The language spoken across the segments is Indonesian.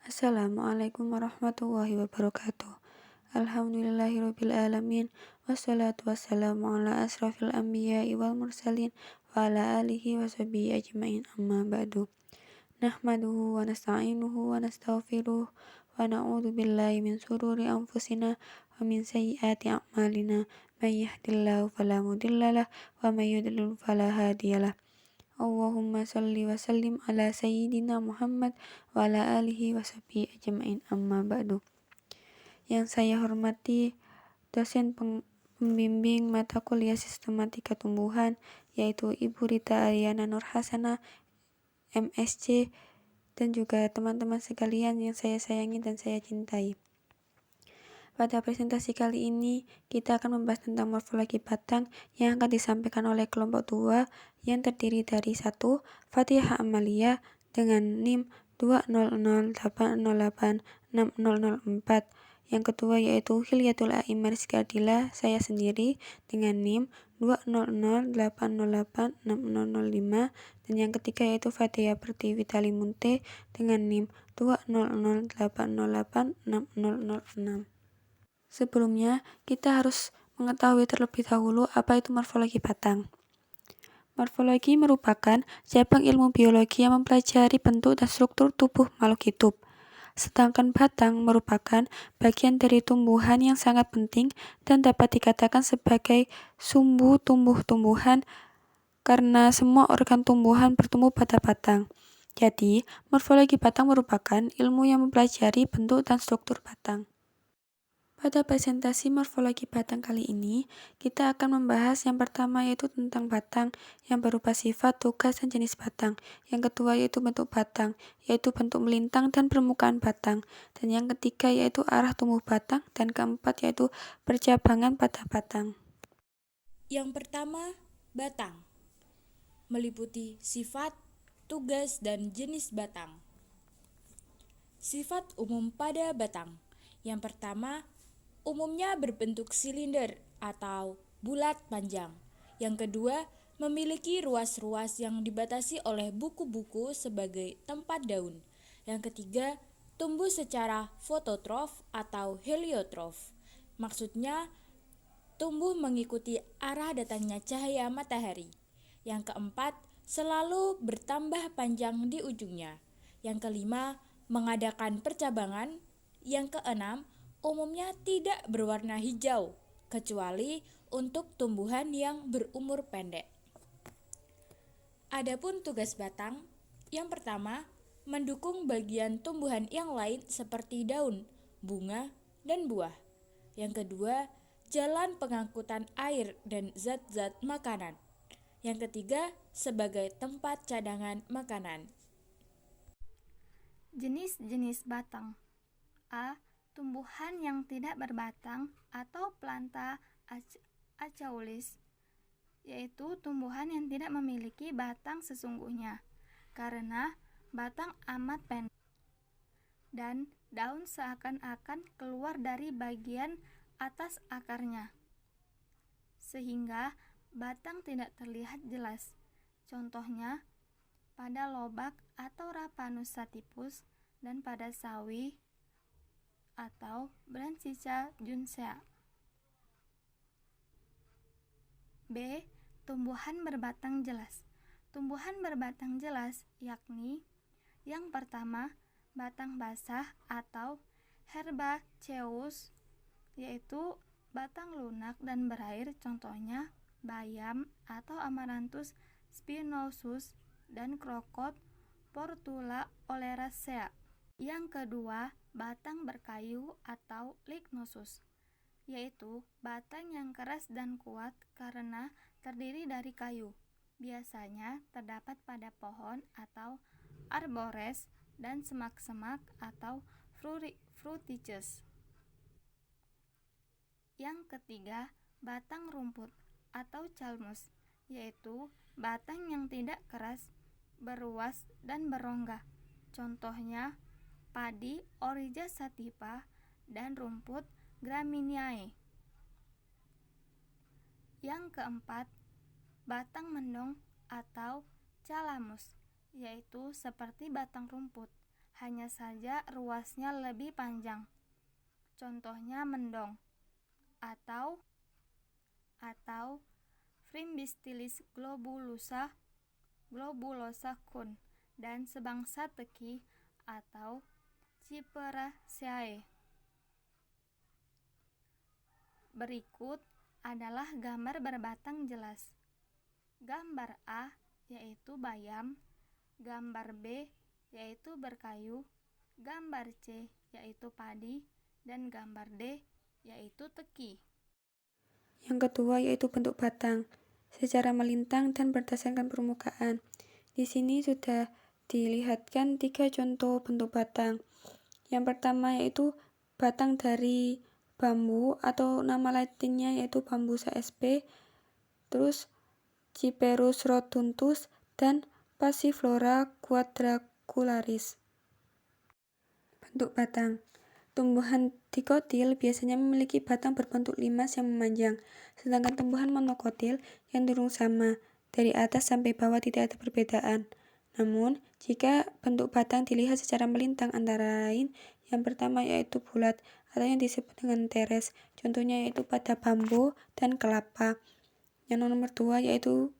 Assalamualaikum warahmatullahi wabarakatuh. Alhamdulillahirabbil alamin wassalatu wassalamu ala asrafil anbiya'i wal mursalin wa ala alihi washabihi ajmain amma ba'du. Nahmaduhu wa nasta'inuhu wa nastaghfiruh wa na'udzu billahi min sururi anfusina wa min sayyiati a'malina. May yahdihillahu fala mudhillalah wa may yudlil fala hadiyalah. Allahumma salli wa sallim ala sayyidina Muhammad wa ala alihi wa sahbihi ajma'in amma ba'du. Yang saya hormati dosen pembimbing mata kuliah Sistematika Tumbuhan, yaitu Ibu Rita Ariana Nurhasana, MSc, dan juga teman-teman sekalian yang saya sayangi dan saya cintai. Pada presentasi kali ini, kita akan membahas tentang morfologi batang yang akan disampaikan oleh kelompok 2 yang terdiri dari 1. Fatihah Amalia dengan NIM 20080860004. Yang kedua yaitu Hilyatul A'imah Rizky Ardila, saya sendiri, dengan NIM 20080860005. Dan yang ketiga yaitu Fathia Pertiwi Talimunte dengan NIM 20080860006. Sebelumnya, kita harus mengetahui terlebih dahulu apa itu morfologi batang. Morfologi merupakan cabang ilmu biologi yang mempelajari bentuk dan struktur tubuh makhluk hidup. Sedangkan batang merupakan bagian dari tumbuhan yang sangat penting dan dapat dikatakan sebagai sumbu tumbuh-tumbuhan karena semua organ tumbuhan bertumbuh pada batang. Jadi, morfologi batang merupakan ilmu yang mempelajari bentuk dan struktur batang. Pada presentasi morfologi batang kali ini, kita akan membahas yang pertama yaitu tentang batang yang berupa sifat, tugas, dan jenis batang. Yang kedua yaitu bentuk batang, yaitu bentuk melintang dan permukaan batang. Dan yang ketiga yaitu arah tumbuh batang, dan keempat yaitu percabangan pada batang. Yang pertama, batang. Meliputi sifat, tugas, dan jenis batang. Sifat umum pada batang. Yang pertama, umumnya berbentuk silinder atau bulat panjang. Yang kedua, memiliki ruas-ruas yang dibatasi oleh buku-buku sebagai tempat daun. Yang ketiga, tumbuh secara fototrof atau heliotrof. Maksudnya, tumbuh mengikuti arah datangnya cahaya matahari. Yang keempat, selalu bertambah panjang di ujungnya. Yang kelima, mengadakan percabangan. Yang keenam, umumnya tidak berwarna hijau, kecuali untuk tumbuhan yang berumur pendek. Adapun tugas batang, yang pertama, mendukung bagian tumbuhan yang lain seperti daun, bunga, dan buah. Yang kedua, jalan pengangkutan air dan zat-zat makanan. Yang ketiga, sebagai tempat cadangan makanan. Jenis-jenis batang. A. Tumbuhan yang tidak berbatang atau planta acheulis, yaitu tumbuhan yang tidak memiliki batang sesungguhnya karena batang amat pendek dan daun seakan-akan keluar dari bagian atas akarnya sehingga batang tidak terlihat jelas. Contohnya pada lobak atau Raphanus sativus dan pada sawi atau Brassica juncea. B. Tumbuhan berbatang jelas. Tumbuhan berbatang jelas yakni yang pertama, batang basah atau herbaceous, yaitu batang lunak dan berair, contohnya bayam atau Amaranthus spinosus dan Crocot portula oleracea. Yang kedua, batang berkayu atau lignosus, yaitu batang yang keras dan kuat karena terdiri dari kayu. Biasanya terdapat pada pohon atau arbores dan semak-semak atau fruticus. Yang ketiga, batang rumput atau calmus, yaitu batang yang tidak keras, beruas, dan berongga. Contohnya padi Oryza sativa dan rumput Gramineae. Yang keempat, batang mendong atau calamus, yaitu seperti batang rumput, hanya saja ruasnya lebih panjang. Contohnya mendong atau Frimbistylis globulosa Kunth dan sebangsa teki atau Cyperaceae. Berikut adalah gambar berbatang jelas. Gambar A yaitu bayam, gambar B yaitu berkayu, gambar C yaitu padi, dan gambar D yaitu teki. Yang kedua yaitu bentuk batang secara melintang dan berdasarkan permukaan. Di sini sudah dilihatkan 3 contoh bentuk batang. Yang pertama yaitu batang dari bambu atau nama latinnya yaitu Bambusa sp, terus Cyperus rotuntus dan Passiflora quadracularis. Bentuk batang. Tumbuhan dikotil biasanya memiliki batang berbentuk limas yang memanjang, sedangkan tumbuhan monokotil yang cenderung sama, dari atas sampai bawah tidak ada perbedaan. Namun, jika bentuk batang dilihat secara melintang antara lain, yang pertama yaitu bulat atau yang disebut dengan teres, contohnya yaitu pada bambu dan kelapa. Yang nomor 2 yaitu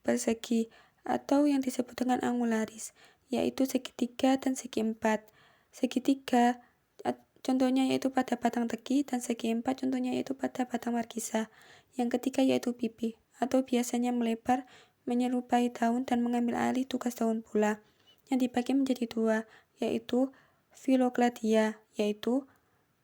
persegi atau yang disebut dengan angularis, yaitu segitiga dan segi empat. Segitiga contohnya yaitu pada batang teki, dan segi empat contohnya yaitu pada batang markisa. Yang ketiga yaitu pipi atau biasanya melebar, menyerupai daun dan mengambil alih tugas daun pula, yang dibagi menjadi 2, yaitu Phylogladia, yaitu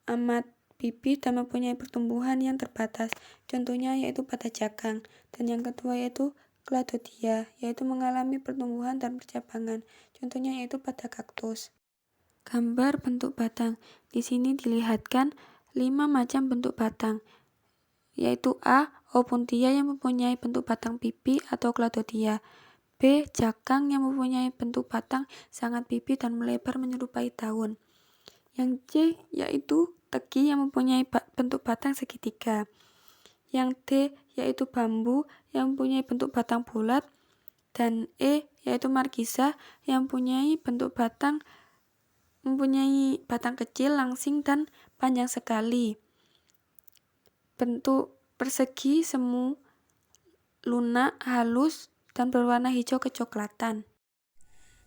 amat pipi dan mempunyai pertumbuhan yang terbatas, contohnya yaitu pada jagang. Dan yang kedua yaitu Cladodia, yaitu mengalami pertumbuhan dan percabangan, contohnya yaitu pada kaktus. Gambar bentuk batang. Di sini dilihatkan 5 macam bentuk batang, yaitu A. Opuntia yang mempunyai bentuk batang pipi atau Cladodia. B. Jakang yang mempunyai bentuk batang sangat pipi dan melebar menyerupai daun. Yang C yaitu teki yang mempunyai bentuk batang segitiga. Yang D yaitu bambu yang mempunyai bentuk batang bulat. Dan E yaitu markisa yang mempunyai batang kecil, langsing, dan panjang sekali. Bentuk persegi semu, lunak, halus, dan berwarna hijau kecoklatan.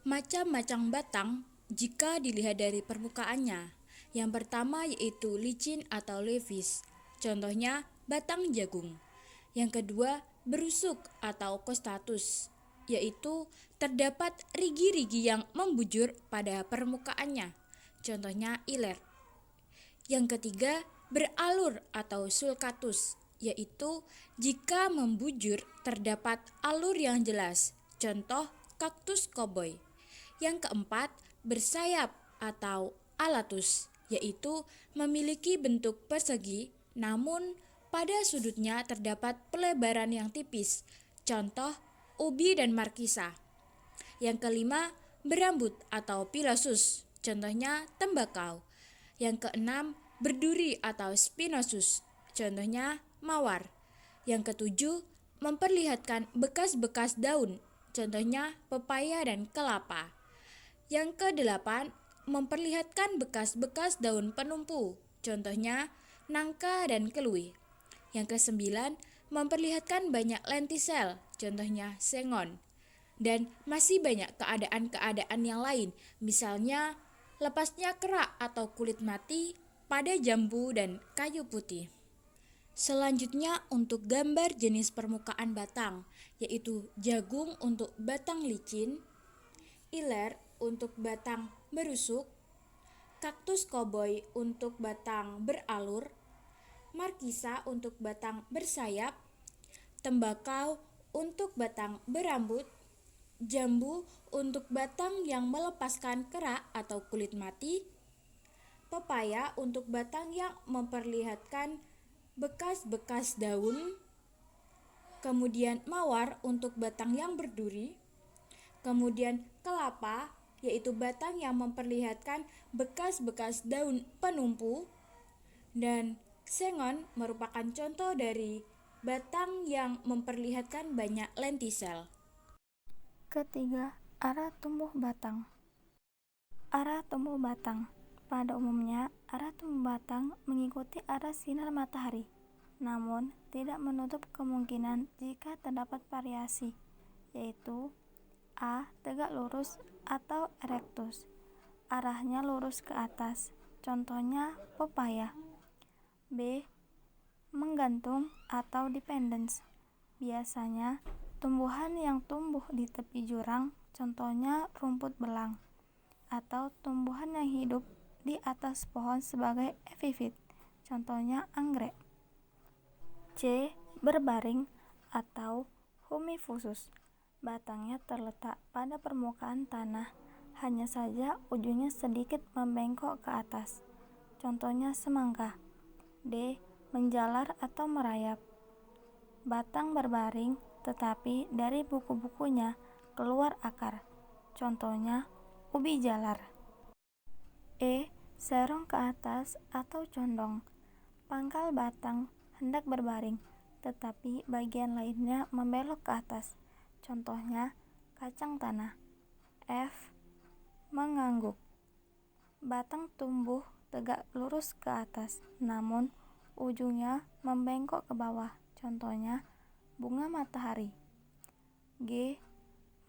Macam-macam batang jika dilihat dari permukaannya. Yang pertama yaitu licin atau leaves, contohnya batang jagung. Yang kedua berusuk atau costatus, yaitu terdapat rigi-rigi yang membujur pada permukaannya, contohnya iler. Yang ketiga beralur atau sulcatus, yaitu jika membujur terdapat alur yang jelas, contoh kaktus koboi. Yang keempat bersayap atau alatus, yaitu memiliki bentuk persegi namun pada sudutnya terdapat pelebaran yang tipis, contoh ubi dan markisa. Yang kelima berambut atau pilosus, contohnya tembakau. Yang keenam berduri atau spinosus, contohnya mawar. Yang ketujuh memperlihatkan bekas-bekas daun, contohnya pepaya dan kelapa. Yang kedelapan memperlihatkan bekas-bekas daun penumpu, contohnya nangka dan kelui. Yang kesembilan memperlihatkan banyak lentisel, contohnya sengon. Dan masih banyak keadaan-keadaan yang lain, misalnya lepasnya kerak atau kulit mati pada jambu dan kayu putih. Selanjutnya untuk gambar jenis permukaan batang, yaitu jagung untuk batang licin, iler untuk batang berusuk, kaktus koboi untuk batang beralur, markisa untuk batang bersayap, tembakau untuk batang berambut, jambu untuk batang yang melepaskan kerak atau kulit mati, pepaya untuk batang yang memperlihatkan bekas-bekas daun, kemudian mawar untuk batang yang berduri, kemudian kelapa yaitu batang yang memperlihatkan bekas-bekas daun penumpu, dan sengon merupakan contoh dari batang yang memperlihatkan banyak lentisel. Ketiga, arah tumbuh batang. Arah tumbuh batang. Pada umumnya, arah tumbuh batang mengikuti arah sinar matahari, namun tidak menutup kemungkinan jika terdapat variasi, yaitu A. Tegak lurus atau erectus, arahnya lurus ke atas, contohnya pepaya. B. Menggantung atau dependence, biasanya tumbuhan yang tumbuh di tepi jurang, contohnya rumput belang, atau tumbuhan yang hidup di atas pohon sebagai epifit, contohnya anggrek. C. Berbaring atau humifusus, batangnya terletak pada permukaan tanah, hanya saja ujungnya sedikit membengkok ke atas, contohnya semangka. D. Menjalar atau merayap, batang berbaring tetapi dari buku-bukunya keluar akar, contohnya ubi jalar. E. Serong ke atas atau condong, pangkal batang hendak berbaring tetapi bagian lainnya membelok ke atas, contohnya kacang tanah. F. Mengangguk, batang tumbuh tegak lurus ke atas namun ujungnya membengkok ke bawah, contohnya bunga matahari. G.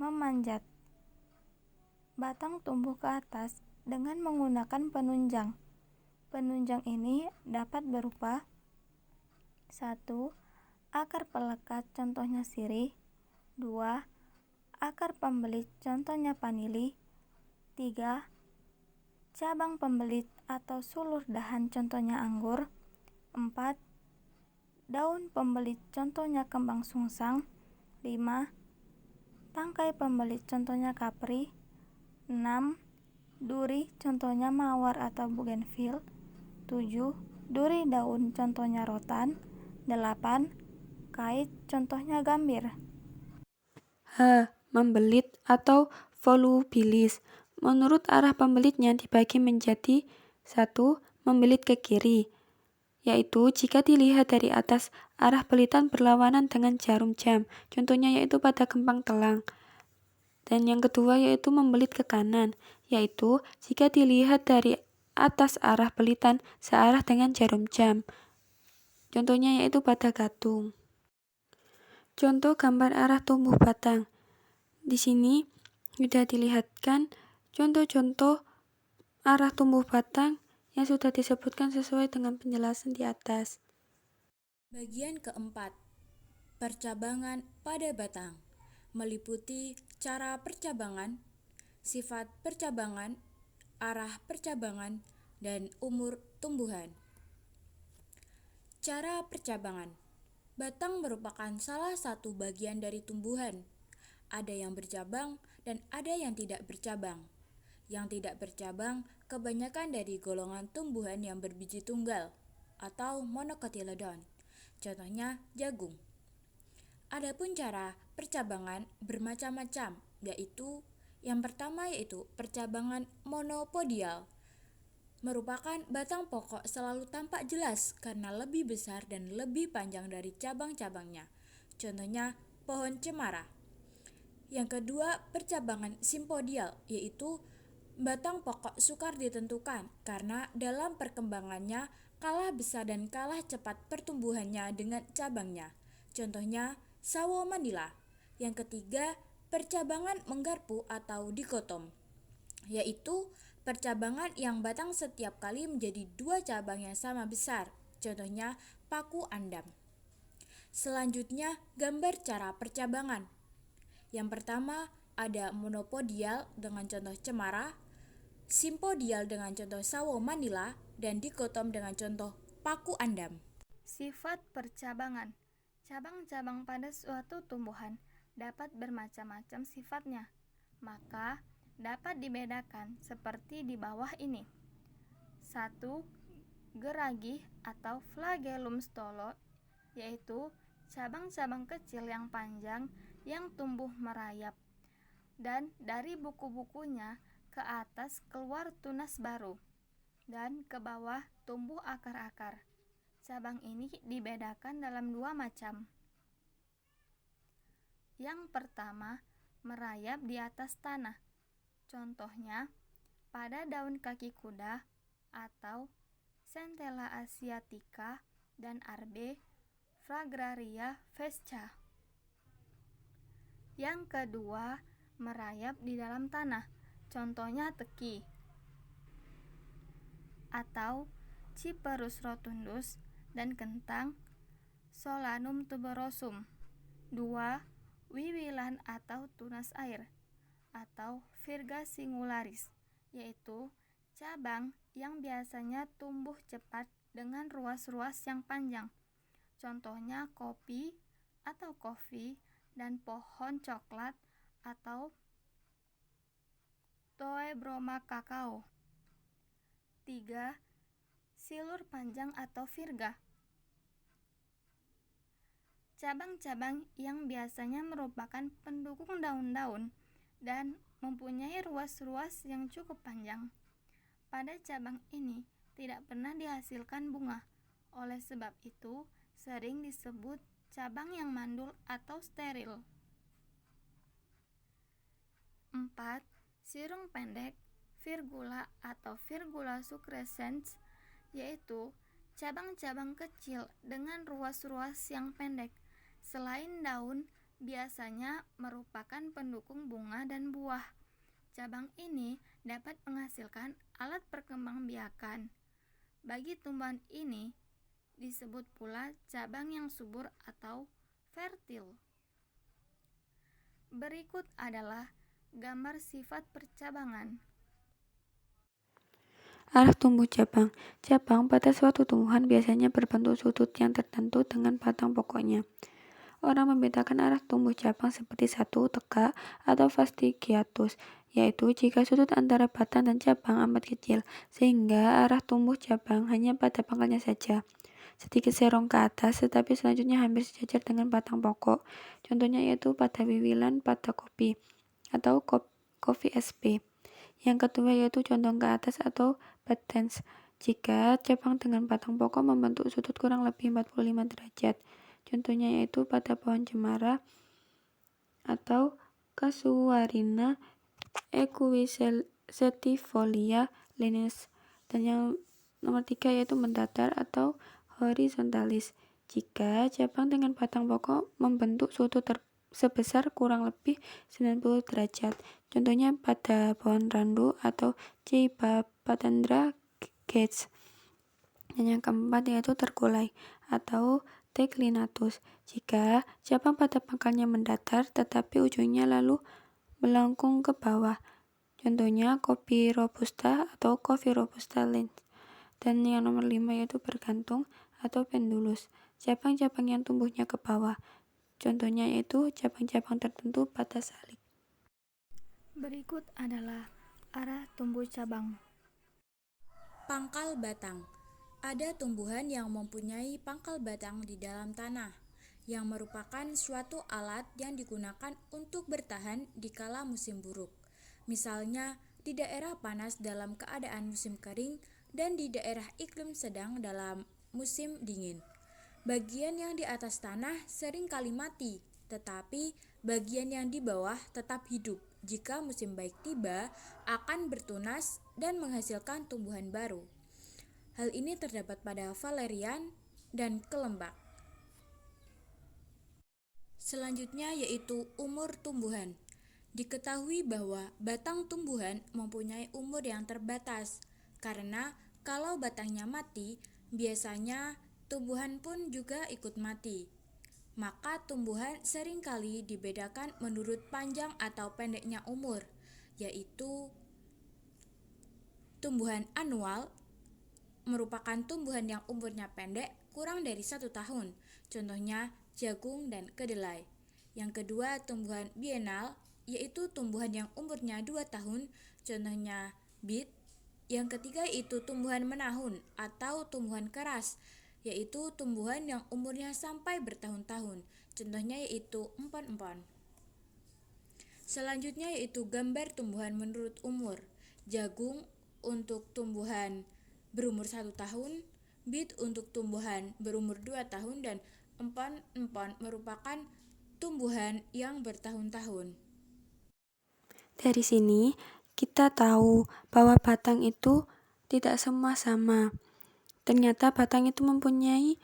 Memanjat, batang tumbuh ke atas dengan menggunakan penunjang. Penunjang ini dapat berupa 1. Akar pelekat, contohnya sirih. 2. Akar pembelit, contohnya panili. 3. Cabang pembelit atau sulur dahan, contohnya anggur. 4. Daun pembelit, contohnya kembang sungsang. 5. Tangkai pembelit, contohnya kapri. 6. Duri, contohnya mawar atau bougainville. 7. Duri daun, contohnya rotan. 8. Kait, contohnya gambir. H. Membelit atau volubilis. Menurut arah pembelitnya dibagi menjadi 1. Membelit ke kiri, yaitu jika dilihat dari atas arah belitan berlawanan dengan jarum jam, contohnya yaitu pada kembang telang. Dan yang kedua yaitu membelit ke kanan, yaitu jika dilihat dari atas arah belitan searah dengan jarum jam, contohnya yaitu pada gadung. Contoh gambar arah tumbuh batang. Di sini sudah dilihatkan contoh-contoh arah tumbuh batang yang sudah disebutkan sesuai dengan penjelasan di atas. Bagian keempat, percabangan pada batang, meliputi cara percabangan, sifat percabangan, arah percabangan, dan umur tumbuhan. Cara percabangan. Batang merupakan salah satu bagian dari tumbuhan. Ada yang bercabang dan ada yang tidak bercabang. Yang tidak bercabang kebanyakan dari golongan tumbuhan yang berbiji tunggal atau monocotyledon. Contohnya jagung. Adapun cara percabangan bermacam-macam, yaitu yang pertama yaitu percabangan monopodial. Merupakan batang pokok selalu tampak jelas karena lebih besar dan lebih panjang dari cabang-cabangnya. Contohnya pohon cemara. Yang kedua, percabangan simpodial, yaitu batang pokok sukar ditentukan karena dalam perkembangannya kalah besar dan kalah cepat pertumbuhannya dengan cabangnya. Contohnya sawo manila. Yang ketiga, percabangan menggarpu atau dikotom, yaitu percabangan yang batang setiap kali menjadi 2 cabang yang sama besar. Contohnya paku andam. Selanjutnya, gambar cara percabangan. Yang pertama ada monopodial dengan contoh cemara, simpodial dengan contoh sawo manila, dan dikotom dengan contoh paku andam. Sifat percabangan. Cabang-cabang pada suatu tumbuhan dapat bermacam-macam sifatnya, maka dapat dibedakan seperti di bawah ini. 1. Geragih atau flagellum stolo, yaitu cabang-cabang kecil yang panjang yang tumbuh merayap, dan dari buku-bukunya ke atas keluar tunas baru, dan ke bawah tumbuh akar-akar. Cabang ini dibedakan dalam 2 macam. Yang pertama, merayap di atas tanah. Contohnya, pada daun kaki kuda atau Centella asiatica dan Arbe Fragraria vesca. Yang kedua, merayap di dalam tanah, contohnya teki atau Cyperus rotundus dan kentang Solanum tuberosum. 2. Wiwilan atau tunas air atau Virga singularis, yaitu cabang yang biasanya tumbuh cepat dengan ruas-ruas yang panjang. Contohnya kopi atau kopi dan pohon coklat atau Thoebroma kakao. 3. Silur panjang atau virga. Cabang-cabang yang biasanya merupakan pendukung daun-daun dan mempunyai ruas-ruas yang cukup panjang. Pada cabang ini tidak pernah dihasilkan bunga. Oleh sebab itu, sering disebut cabang yang mandul atau steril. 4. Sirung pendek, virgula atau Virgula sucrescens, yaitu cabang-cabang kecil dengan ruas-ruas yang pendek. Selain daun, biasanya merupakan pendukung bunga dan buah. Cabang ini dapat menghasilkan alat perkembangbiakan. Bagi tumbuhan ini disebut pula cabang yang subur atau fertil. Berikut adalah gambar sifat percabangan. Arah tumbuh cabang. Cabang pada suatu tumbuhan biasanya berbentuk sudut yang tertentu dengan batang pokoknya. Orang membedakan arah tumbuh cabang seperti satu tegak atau fastigiatus, yaitu jika sudut antara batang dan cabang amat kecil, sehingga arah tumbuh cabang hanya pada pangkalnya saja, sedikit serong ke atas, tetapi selanjutnya hampir sejajar dengan batang pokok. Contohnya yaitu pada wiwilan pada kopi atau kopi SP. Yang kedua yaitu condong ke atas atau patens, jika cabang dengan batang pokok membentuk sudut kurang lebih 45 derajat. Contohnya yaitu pada pohon cemara atau Casuarina equisetifolia Linnaeus. Dan yang nomor 3 yaitu mendatar atau horizontalis, jika cabang dengan batang pokok membentuk sudut sebesar kurang lebih 90 derajat. Contohnya pada pohon randu atau Ceiba-Patandra Gates. Dan yang keempat yaitu terkulai atau declinatus, jika cabang pada pangkalnya mendatar tetapi ujungnya lalu melengkung ke bawah. Contohnya kopi robusta atau Coffea robusta Linnaeus. Dan yang nomor 5 yaitu bergantung atau pendulus, cabang-cabang yang tumbuhnya ke bawah. Contohnya yaitu cabang-cabang tertentu pada salik. Berikut adalah arah tumbuh cabang. Pangkal batang. Ada tumbuhan yang mempunyai pangkal batang di dalam tanah, yang merupakan suatu alat yang digunakan untuk bertahan di kala musim buruk. Misalnya di daerah panas dalam keadaan musim kering dan di daerah iklim sedang dalam musim dingin. Bagian yang di atas tanah sering kali mati, tetapi bagian yang di bawah tetap hidup. Jika musim baik tiba, akan bertunas dan menghasilkan tumbuhan baru. Hal ini terdapat pada valerian dan kelembak. Selanjutnya yaitu umur tumbuhan. Diketahui bahwa batang tumbuhan mempunyai umur yang terbatas, karena kalau batangnya mati, biasanya tumbuhan pun juga ikut mati. Maka tumbuhan seringkali dibedakan menurut panjang atau pendeknya umur, yaitu tumbuhan anual merupakan tumbuhan yang umurnya pendek kurang dari 1 tahun, contohnya jagung dan kedelai. Yang kedua, tumbuhan bienal, yaitu tumbuhan yang umurnya 2 tahun, contohnya beet. Yang ketiga itu tumbuhan menahun atau tumbuhan keras, yaitu tumbuhan yang umurnya sampai bertahun-tahun, contohnya yaitu empon-empon. Selanjutnya yaitu gambar tumbuhan menurut umur. Jagung untuk tumbuhan berumur 1 tahun, beet untuk tumbuhan berumur 2 tahun, dan empon-empon merupakan tumbuhan yang bertahun-tahun. Dari sini kita tahu bahwa batang itu tidak semua sama. Ternyata batang itu mempunyai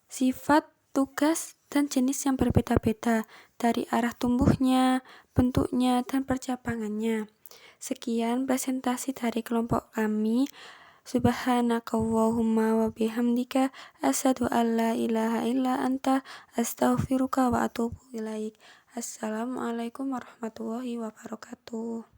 sifat, tugas, dan jenis yang berbeda-beda dari arah tumbuhnya, bentuknya, dan percabangannya. Sekian presentasi dari kelompok kami. Subhanakallahumma wa bihamdika asyhadu an la ilaha illa anta astaghfiruka wa atubu ilaik. Assalamualaikum warahmatullahi wabarakatuh.